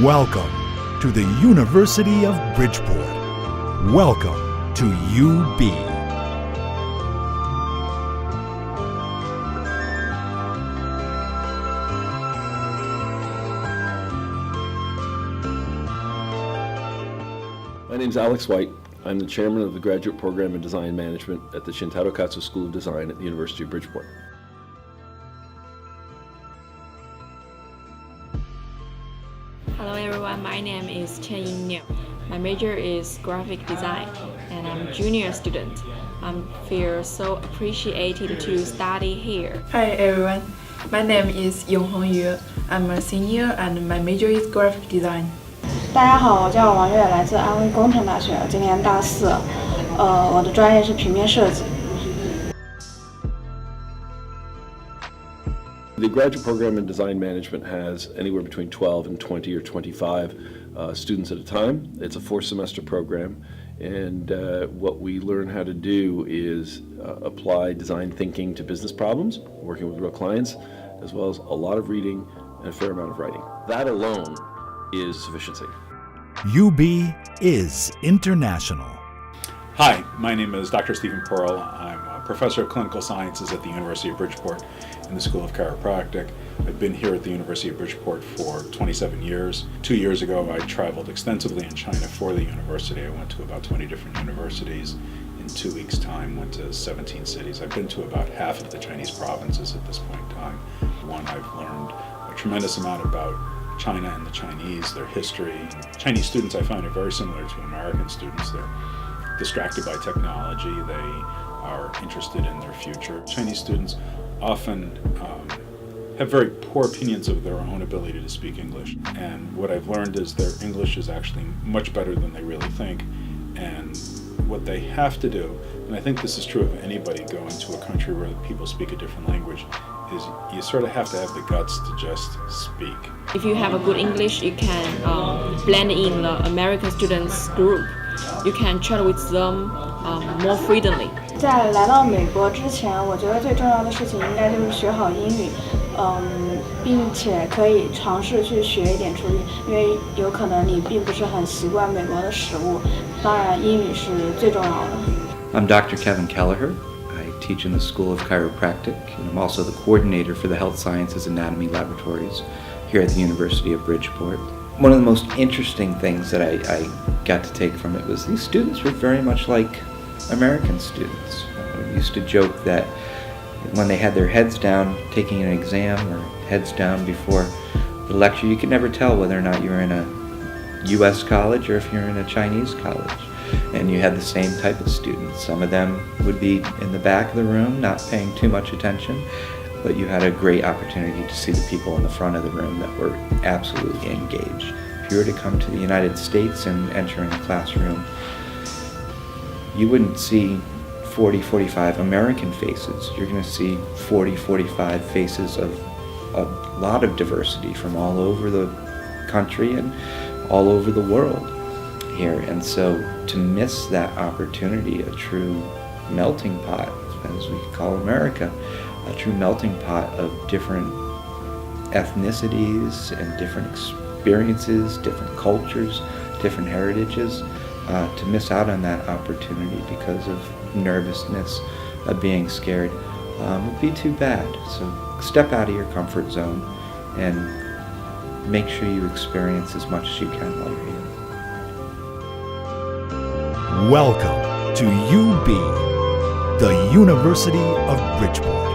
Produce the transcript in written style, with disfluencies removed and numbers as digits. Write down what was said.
Welcome to the University of Bridgeport. Welcome to UB. My name is Alex White. I'm the chairman of the Graduate Program in Design Management at the Shintaro Katz School of Design at the University of Bridgeport. Hello everyone, my name is Chen Ying Niu. My major is graphic design and I'm a junior student. I feel so appreciated to study here. Hi everyone, my name is Yonghong Yu. I'm a senior and my major is graphic design. 大家好，我叫王悦，来自安徽工程大学，今年大四。我的专业是平面设计。The graduate program in design management has anywhere between 12 and 20 or 25 students at a time. It's a 4-semester program, and what we learn how to do is apply design thinking to business problems, working with real clients, as well as a lot of reading and a fair amount of writing. That alone is sufficiency. UB is international. Hi, my name is Dr. Stephen Pearl. I'm a professor of clinical sciences at the University of Bridgeport in the School of Chiropractic. I've been here at the University of Bridgeport for 27 years. 2 years ago, I traveled extensively in China for the university. I went to about 20 different universities. In 2 weeks' time, went to 17 cities. I've been to about half of the Chinese provinces at this point in time. I've learned a tremendous amount about China and the Chinese, their history. Chinese students I find are very similar to American students. They're distracted by technology. They are interested in their future. Chinese students often have very poor opinions of their own ability to speak English. And what I've learned is their English is actually much better than they really think. And what they have to do, and I think this is true of anybody going to a country where people speak a different language, is you sort of have to have the guts to just speak. If you have a good English, you can blend in the American students group. You can chat with them more freely. 在来到美国之前，我觉得最重要的事情应该就是学好英语，并且可以尝试去学一点厨艺，因为有可能你并不是很习惯美国的食物。当然，英语是最重要的。I'm Dr. Kevin Kelleher. I teach in the School of Chiropractic, and I'm also the coordinator for the Health Sciences Anatomy Laboratories here at the University of Bridgeport. One of the most interesting things that I got to take from it was these students were very much like American students. We used to joke that when they had their heads down taking an exam or heads down before the lecture, you could never tell whether or not you were in a US college or if you're in a Chinese college. And you had the same type of students. Some of them would be in the back of the room, not paying too much attention, but you had a great opportunity to see the people in the front of the room that were absolutely engaged. If you were to come to the United States and enter in a classroom, you wouldn't see 40, 45 American faces. You're going to see 40, 45 faces of a lot of diversity from all over the country and all over the world here. And so to miss that opportunity, a true melting pot, as we call America, a true melting pot of different ethnicities and different experiences, different cultures, different heritages, to miss out on that opportunity because of nervousness, of being scared, would be too bad. So step out of your comfort zone and make sure you experience as much as you can while you're here. Welcome to UB, the University of Bridgeport.